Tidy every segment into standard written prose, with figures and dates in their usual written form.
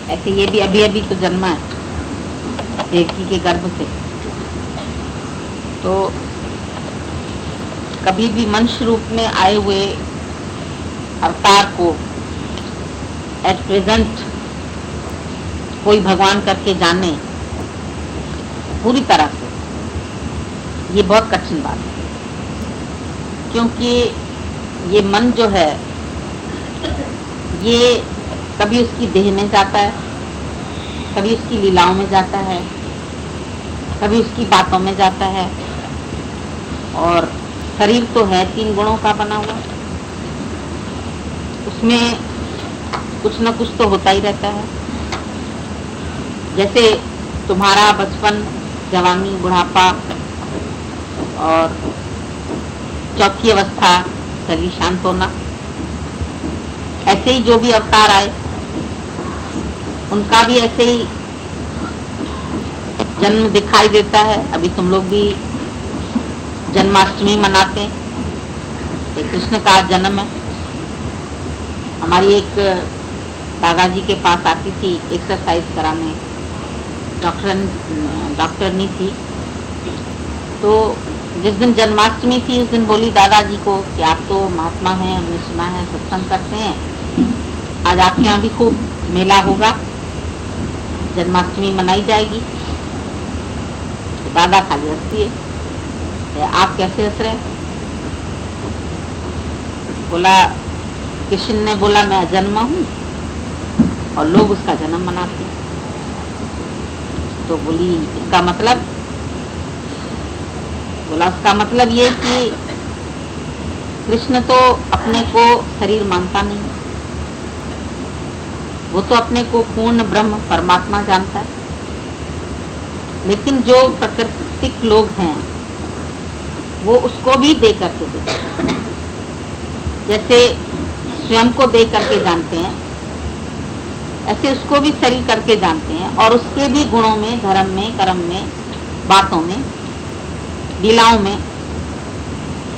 ऐसे ये भी अभी अभी तो जन्मा है देवकी के गर्भ से। तो कभी भी मनुष्य रूप में आए हुए अवतार को एट प्रेजेंट कोई भगवान करके जाने पूरी तरह से, ये बहुत कठिन बात है। क्योंकि ये मन जो है ये कभी उसकी देह में जाता है, कभी उसकी लीलाओं में जाता है, कभी उसकी बातों में जाता है। और शरीर तो है 3 गुणों का बना हुआ, उसमें कुछ न कुछ तो होता ही रहता है। जैसे तुम्हारा बचपन, जवानी, बुढ़ापा और चौथी अवस्था शरीर शांत होना, ऐसे ही जो भी अवतार आए उनका भी ऐसे ही जन्म दिखाई देता है। अभी तुम लोग भी जन्माष्टमी मनाते हैं, ये कृष्ण का जन्म है। हमारी एक दादाजी के पास आती थी एक्सरसाइज कराने, डॉक्टरनी थी। तो जिस दिन जन्माष्टमी थी उस दिन बोली दादाजी को कि आप तो महात्मा हैं, हमने सुना है सत्संग करते हैं, आज आपके यहाँ भी खूब मेला होगा, जन्माष्टमी मनाई जाएगी। तो दादा खाली हंसती है, आप कैसे हंस रहे? बोला कृष्ण ने बोला मैं अजन्मा हूँ और लोग उसका जन्म मनाते हैं। तो बोली इसका मतलब? बोला उसका मतलब ये कि कृष्ण तो अपने को शरीर मानता नहीं, वो तो अपने को पूर्ण ब्रह्म परमात्मा जानता है। लेकिन जो प्राकृतिक लोग हैं वो उसको भी दे करके देखते हैं, जैसे स्वयं को दे करके जानते हैं ऐसे उसको भी शरीर करके जानते हैं, और उसके भी गुणों में, धर्म में, कर्म में, बातों में, लीलाओं में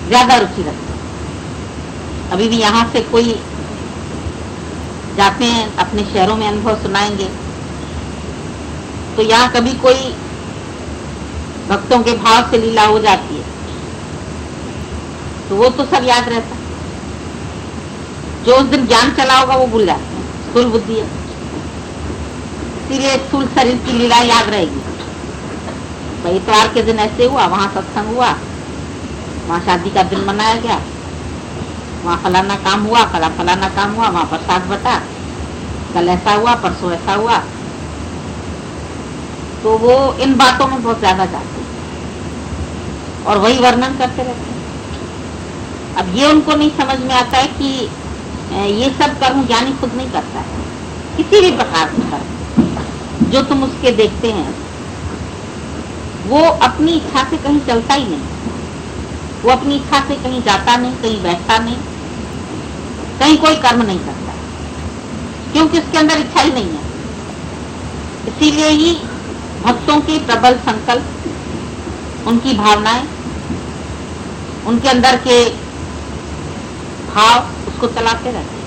ज्यादा रुचि रखते हैं। अभी भी यहाँ से कोई जाते हैं अपने शहरों में, अनुभव सुनाएंगे तो यहाँ कभी कोई भक्तों के भाव से लीला हो जाती है तो वो तो सब याद रहता है। जो उस दिन ज्ञान चला होगा वो भूल जाते हैं, स्थूल बुद्धि है, इसीलिए स्थूल शरीर की लीला याद रहेगी। भाई इतवार के दिन ऐसे हुआ, वहां सत्संग हुआ, वहां शादी का दिन मनाया गया, वहां फलाना काम हुआ, फलाना काम हुआ, वहां प्रसाद बटा, कल ऐसा हुआ, परसों ऐसा हुआ। तो वो इन बातों में बहुत ज्यादा जाते हैं और वही वर्णन करते रहते हैं। अब ये उनको नहीं समझ में आता है कि ये सब कर्म ज्ञानी खुद नहीं करता है, किसी भी प्रकार का कर्म जो तुम उसके देखते हैं वो अपनी इच्छा से कहीं चलता ही नहीं, वो अपनी इच्छा से कहीं जाता नहीं, कहीं बैठता नहीं, कहीं कोई कर्म नहीं करता, क्योंकि उसके अंदर इच्छा ही नहीं है। इसीलिए ही भक्तों के प्रबल संकल्प, उनकी भावनाएं, उनके अंदर के भाव उसको चलाते रहते हैं।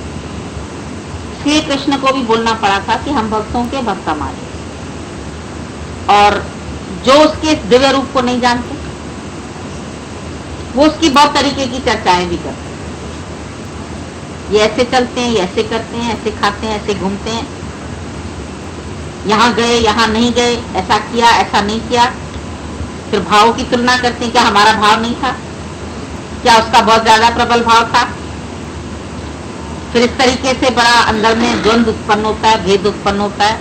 इसलिए कृष्ण को भी बोलना पड़ा था कि हम भक्तों के भक्त हमारे, और जो उसके दिव्य रूप को नहीं जानते वो उसकी बहुत तरीके की चर्चाएं भी करते हैं। ये ऐसे चलते हैं, ये ऐसे करते हैं, ऐसे खाते हैं, ऐसे घूमते हैं, यहाँ गए, यहाँ नहीं गए, ऐसा किया, ऐसा नहीं किया। फिर भावों की तुलना करते हैं, क्या हमारा भाव नहीं था, क्या उसका बहुत ज्यादा प्रबल भाव था। फिर इस तरीके से बड़ा अंदर में द्वंद्व उत्पन्न होता है, भेद उत्पन्न होता है।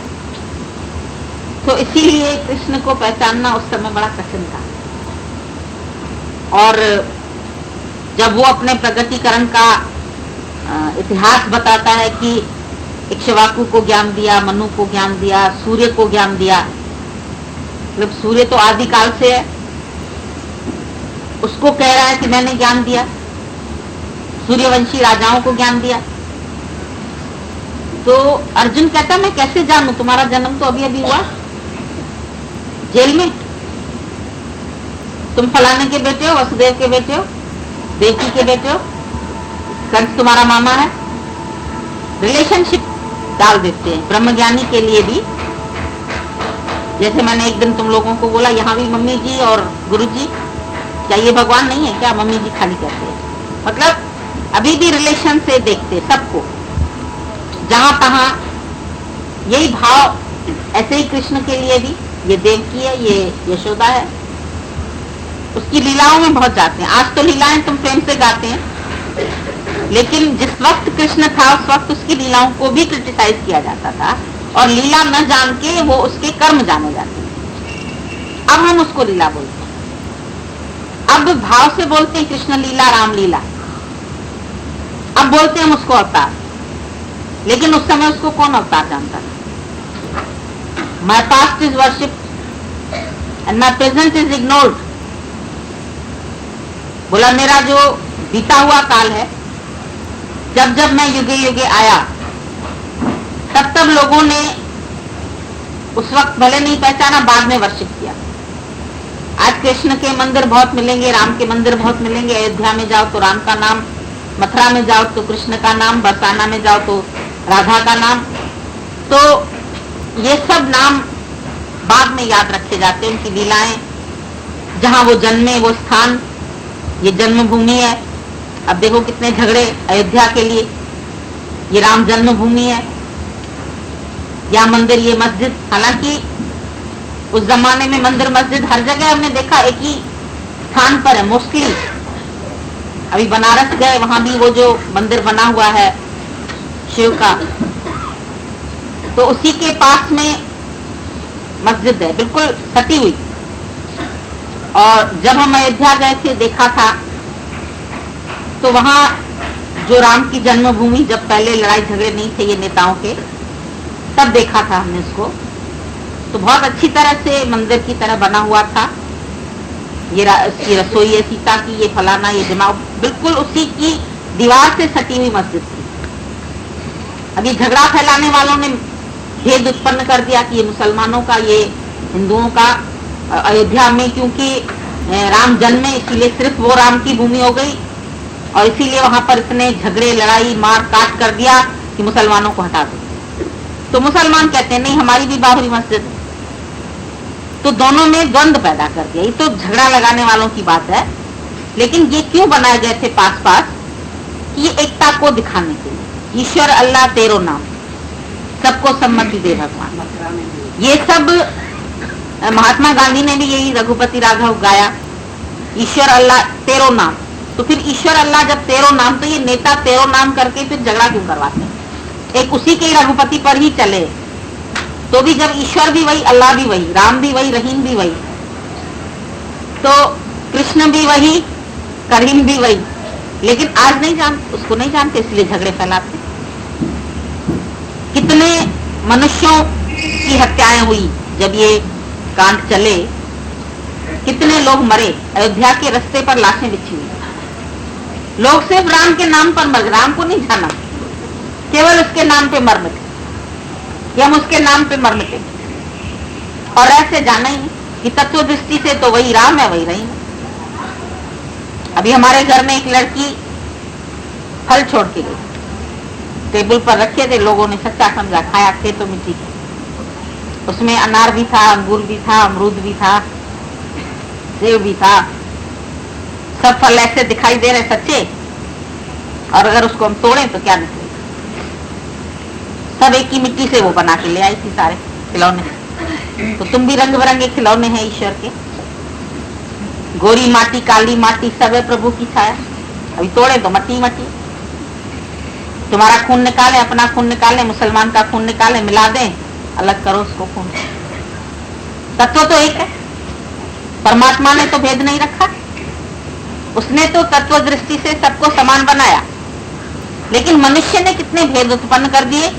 तो इसीलिए कृष्ण को पहचानना उस समय बड़ा कठिन था। और जब वो अपने प्रगतिकरण का इतिहास बताता है कि इक्ष्वाकु को ज्ञान दिया, मनु को ज्ञान दिया, सूर्य को ज्ञान दिया, मतलब सूर्य तो आदिकाल से है, उसको कह रहा है कि मैंने ज्ञान दिया, सूर्यवंशी राजाओं को ज्ञान दिया। तो अर्जुन कहता मैं कैसे जानूं, तुम्हारा जन्म तो अभी अभी हुआ, जेल में, तुम फलाने के बेटे हो, वसुदेव के बेटे हो, देवकी के बेटे हो, कंस तुम्हारा मामा है। रिलेशनशिप डाल देते हैं। ब्रह्मज्ञानी के लिए भी, जैसे मैंने एक दिन तुम लोगों को बोला, यहाँ भी मम्मी जी और गुरु जी, क्या ये भगवान नहीं है क्या? मम्मी जी खाली कहते हैं। मतलब अभी भी रिलेशन से देखते सबको, जहां तहां यही भाव। ऐसे ही कृष्ण के लिए भी, ये देवकी है, ये यशोदा है, उसकी लीलाओं में बहुत जाते हैं। आज तो लीलाएं तुम प्रेम से गाते हैं, लेकिन जिस वक्त कृष्ण था उस वक्त उसकी लीलाओं को भी क्रिटिसाइज किया जाता था, और लीला न जान के वो उसके कर्म जाने जाते हैं। अब हम उसको लीला बोलते हैं, अब भाव से बोलते हैं कृष्ण लीला, राम लीला। अब बोलते हैं हम उसको अवतार, लेकिन उस समय उसको कौन अवतार जानता था? My past is worship and my present is ignored. बोला मेरा जो बीता हुआ काल है, जब जब मैं युगे युगे आया, तब तब लोगों ने उस वक्त भले नहीं पहचाना, बाद में वर्शिप किया। आज कृष्ण के मंदिर बहुत मिलेंगे, राम के मंदिर बहुत मिलेंगे। अयोध्या में जाओ तो राम का नाम, मथुरा में जाओ तो कृष्ण का नाम, बरसाना में जाओ तो राधा का नाम। तो ये सब नाम बाद में याद रखे जाते हैं, उनकी लीलाएं, जहां वो जन्मे वो स्थान, ये जन्मभूमि है। अब देखो कितने झगड़े अयोध्या के लिए, ये राम जन्मभूमि है या मंदिर, ये मस्जिद। हालांकि उस जमाने में मंदिर मस्जिद हर जगह हमने देखा एक ही स्थान पर है मोस्टली। अभी बनारस गए, वहां भी वो जो मंदिर बना हुआ है शिव का, तो उसी के पास में मस्जिद है, बिल्कुल सटी हुई। और जब हम अयोध्या गए थे, देखा था, तो वहां जो राम की जन्मभूमि, जब पहले लड़ाई झगड़े नहीं थे ये नेताओं के, तब देखा था हमने इसको, तो बहुत अच्छी तरह से मंदिर की तरह बना हुआ था। ये रसोई है सीता की, ये फलाना, ये जमाव, बिल्कुल उसी की दीवार से सटी हुई मस्जिद थी। अभी झगड़ा फैलाने वालों ने भेद उत्पन्न कर दिया कि ये मुसलमानों का, ये हिंदुओं का। अयोध्या में क्योंकि राम जन्मे, इसीलिए सिर्फ वो राम की भूमि हो गई, और इसीलिए वहां पर इतने झगड़े, लड़ाई, मार काट कर दिया कि मुसलमानों को हटा दो। तो मुसलमान कहते हैं नहीं, हमारी भी बाबरी मस्जिद है। तो दोनों में द्वंद्व पैदा कर दिया। ये तो झगड़ा लगाने वालों की बात है, लेकिन ये क्यों बनाए गए थे पास पास? कि ये एकता को दिखाने के लिए, ईश्वर अल्लाह तेरो नाम, सबको सम्मति दे भगवान। ये सब महात्मा गांधी ने भी यही रघुपति राघव गाया, ईश्वर अल्लाह तेरो नाम। तो फिर ईश्वर अल्लाह जब तेरो नाम, तो ये नेता तेरो नाम करके फिर झगड़ा क्यों करवाते हैं? एक उसी के रघुपति पर ही चले, तो भी जब ईश्वर भी वही, अल्लाह भी वही, राम भी वही, रहीम भी वही, तो कृष्ण भी वही, करीम भी वही, लेकिन आज नहीं उसको नहीं जानते, इसलिए झगड़े फैलाते। कितने मनुष्यों की हत्याएं हुई जब ये कांड चले, कितने लोग मरे, अयोध्या के रास्ते पर लाशें बिछी हुई। लोग सिर्फ राम के नाम पर मर, राम को नहीं जाना, केवल उसके नाम पे मर मिटे कि हम उसके नाम पे मर मिटे, और ऐसे जाना ही कि तत्व दृष्टि से तो वही राम है, वही रहीम है। अभी हमारे घर में एक लड़की फल छोड़ के गई, टेबल पर रखे थे, लोगों ने सच्चा समझा, खाया, थे तो मिट्टी के, उसमें अनार भी था, अंगूर भी था, अमरूद भी था, सेब भी था, सब फल ऐसे दिखाई दे रहे सच्चे, और अगर उसको हम तोड़ें तो क्या निकले? सब एक ही मिट्टी से वो बना के ले आई थी सारे खिलौने। तो तुम भी रंग बिरंगे खिलौने हैं ईश्वर के, गोरी माटी, काली माटी, सब है प्रभु की छाया। अभी तोड़े तो मट्टी मट्टी। तुम्हारा खून निकाले, अपना खून निकाले, मुसलमान का खून निकाले, मिला दें, अलग करो उसको खून। तत्व तो एक है, परमात्मा ने तो भेद नहीं रखा, उसने तो तत्व दृष्टि से सबको समान बनाया, लेकिन मनुष्य ने कितने भेद उत्पन्न कर दिए।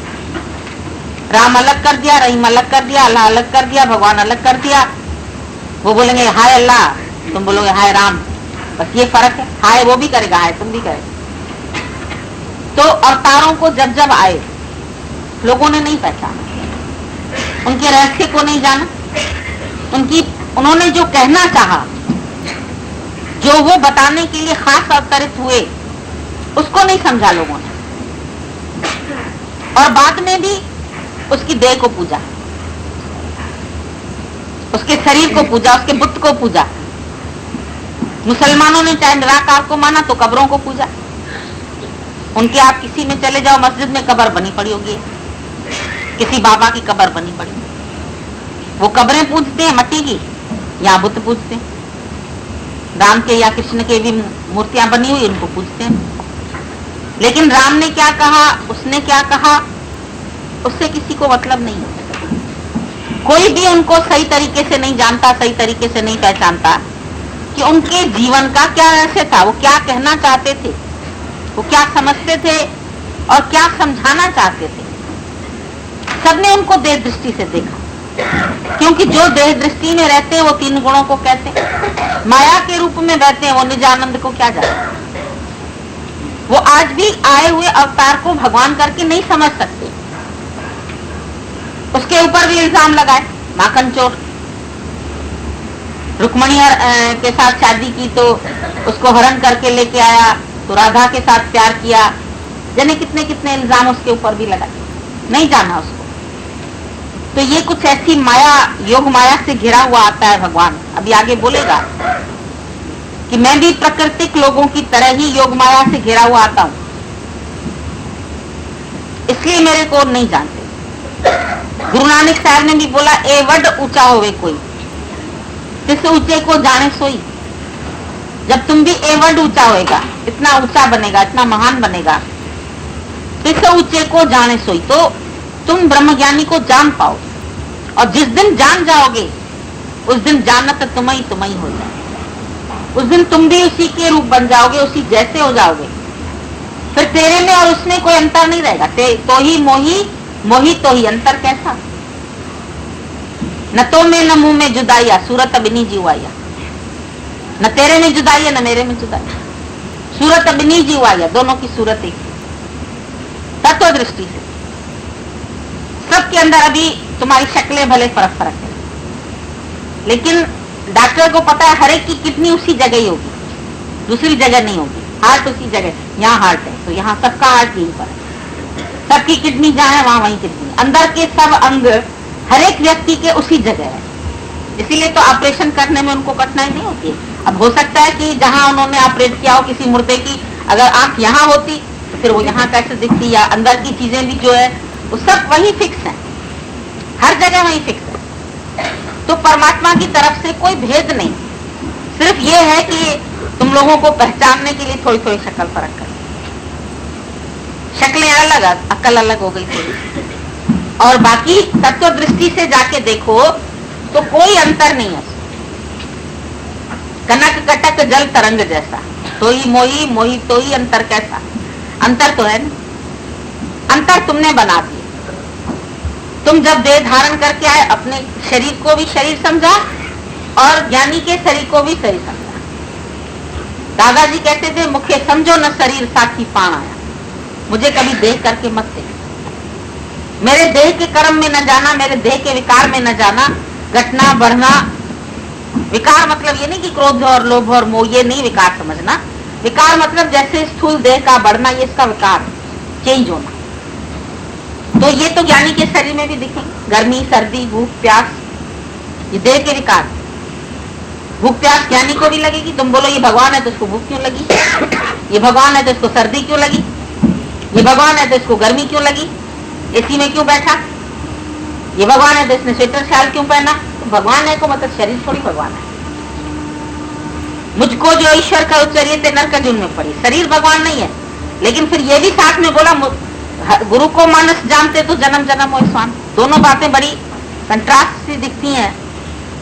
राम अलग कर दिया, रहीम अलग कर दिया, अल्लाह अलग कर दिया, भगवान अलग कर दिया। वो बोलेंगे हाय अल्लाह, तुम बोलोगे हाय राम, बस ये फर्क है। हाय वो भी करेगा, हाय तुम भी करेगा। तो अवतारों को जब जब आए, लोगों ने नहीं पहचाना, उनके रहस्य को नहीं जाना, उन्होंने जो कहना चाहा, जो वो बताने के लिए खास अवतरित हुए, उसको नहीं समझा लोगों ने। और बाद में भी उसकी देह को पूजा, उसके शरीर को पूजा, उसके बुत को पूजा। मुसलमानों ने चाहे निराकार को माना तो कब्रों को पूजा। उनके आप किसी में चले जाओ, मस्जिद में कब्र बनी पड़ी होगी, किसी बाबा की कब्र बनी पड़ी, वो कब्रें पूजते हैं मट्टी की, यहाँ बुत पूजते हैं। राम के या कृष्ण के भी मूर्तियां बनी हुई, उनको पूजते हैं। लेकिन राम ने क्या कहा, उसने क्या कहा, उससे किसी को मतलब नहीं है। कोई भी उनको सही तरीके से नहीं जानता, सही तरीके से नहीं पहचानता कि उनके जीवन का क्या रहस्य था, वो क्या कहना चाहते थे, वो क्या समझते थे और क्या समझाना चाहते थे। सबने उनको देह दृष्टि से देखा, क्योंकि जो देह दृष्टि में रहते हैं वो तीन गुणों को कहते हैं। माया के रूप में रहते हैं वो निज आनंद को क्या जानते, वो आज भी आए हुए अवतार को भगवान करके नहीं समझ सकते। उसके ऊपर भी इल्जाम लगाए, माखन चोर। रुक्मणी के साथ शादी की तो उसको हरण करके लेके आया, तो राधा के साथ प्यार किया, जाने कितने कितने इल्जाम उसके ऊपर भी लगाए, नहीं जाना उसको। तो ये कुछ ऐसी माया, योग माया से घिरा हुआ आता है भगवान। अभी आगे बोलेगा कि मैं भी प्राकृतिक लोगों की तरह ही योग माया से घिरा हुआ आता हूं, इसलिए मेरे को नहीं जानते। गुरु नानक साहब ने भी बोला, ए वड ऊंचा होवे कोई, जिस ऊंचे को जाने सोई। जब तुम भी ए वड ऊंचा होएगा, इतना ऊंचा बनेगा, इतना महान बनेगा, जिस ऊंचे को जाने सोई, तो तुम ब्रह्मज्ञानी को जान पाओ। और जिस दिन जान जाओगे उस दिन जानत तुम ही हो जाए, उस दिन तुम भी उसी के रूप बन जाओगे, उसी जैसे हो जाओगे। फिर तेरे में और उसमें कोई अंतर नहीं रहेगा। तो ही मोही, मोही तो ही, अंतर कैसा? न तो में न मुंह में जुदाइया, सूरत अबिनी जीवाया। न तेरे में जुदाई है न मेरे में जुदाई, सूरत अबिनी जीवाया, दोनों की सूरत एक। तत्व दृष्टि से सबके अंदर अभी तुम्हारी शक्लें भले फर्क फर्क है, लेकिन डॉक्टर को पता है हर एक की किडनी उसी जगह ही होगी, दूसरी जगह नहीं होगी। हार्ट उसी जगह, यहाँ हार्ट है तो यहाँ सबका हार्ट यहीं पर है, सबकी किडनी जहाँ है वहां वहीं किडनी। अंदर के सब अंग हर एक व्यक्ति के उसी जगह है, इसीलिए तो ऑपरेशन करने में उनको कठिनाई नहीं होती है। अब हो सकता है कि जहाँ उन्होंने ऑपरेट किया हो किसी मुर्दे की, अगर आंख यहाँ होती तो फिर वो यहाँ कैसे दिखती, या अंदर की चीजें भी जो है वो सब वही फिक्स है, हर जगह वही फिक्स है। तो परमात्मा की तरफ से कोई भेद नहीं, सिर्फ ये है कि तुम लोगों को पहचानने के लिए थोड़ी थोड़ी शक्ल फर्क कर, शक्लें अलग, अक्ल अलग हो गई थोड़ी, और बाकी तत्व दृष्टि से जाके देखो तो कोई अंतर नहीं है। कनक कटक जल तरंग जैसा, तो ही मोही, मोही तो ही, अंतर कैसा? अंतर तो है ना, अंतर तुमने बना दिया। तुम जब देह धारण करके आए, अपने शरीर को भी शरीर समझा और ज्ञानी के शरीर को भी शरीर समझा। दादाजी कहते थे, मुखे समझो न शरीर साथी पाण आया, मुझे कभी देह करके मत देख, मेरे देह के कर्म में न जाना, मेरे देह के विकार में न जाना। घटना बढ़ना, विकार मतलब ये नहीं कि क्रोध और लोभ और मोह, ये नहीं विकार समझना। विकार मतलब जैसे स्थूल देह का बढ़ना, ये इसका विकार, चेंज होना। तो ये तो ज्ञानी के शरीर में भी दिखेंगे, गर्मी, सर्दी, भूख, प्यास, ये देह के विकार। भूख प्यास ज्ञानी को भी लगेगी। तुम बोलो ये भगवान है तो इसको भूख क्यों लगी, ये भगवान है तो इसको सर्दी क्यों लगी, ये भगवान है तो इसको गर्मी क्यों लगी, एसी में क्यों बैठा, ये भगवान है तो इसने स्वेटर शाल क्यों पहना। तो भगवान है को मतलब शरीर थोड़ी भगवान है। मुझको जो ईश्वर का उच्चरिय थे नरक जून में पड़ी, शरीर भगवान नहीं है। लेकिन फिर ये भी साथ में बोला, गुरु को मानस जानते तो जन्म जन्म हो स्वान। दोनों बातें बड़ी कंट्रास्ट सी दिखती हैं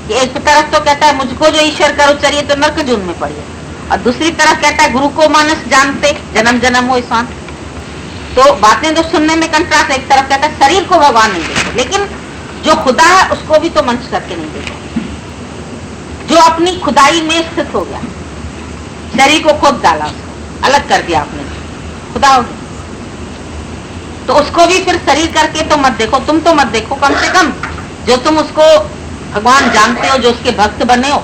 कि एक तरफ तो कहता है मुझको जो ईश्वर का उच्चरिय तो नरक जून में पड़ी है, और दूसरी तरफ कहता है गुरु को मानस जानते जन्म जन्म हो स्वान। तो बातें तो सुनने में कंट्रास्ट। एक तरफ कहता है शरीर को भगवान नहीं देखते, लेकिन जो खुदा है उसको भी तो मंच करके नहीं देखते, जो अपनी खुदाई में स्थित हो गया, शरीर को खुद डाला, उसको अलग कर दिया आपने, खुदा हो गया। तो उसको भी फिर शरीर करके तो मत देखो, तुम तो मत देखो, कम से कम जो तुम उसको भगवान जानते हो, जो उसके भक्त बने हो,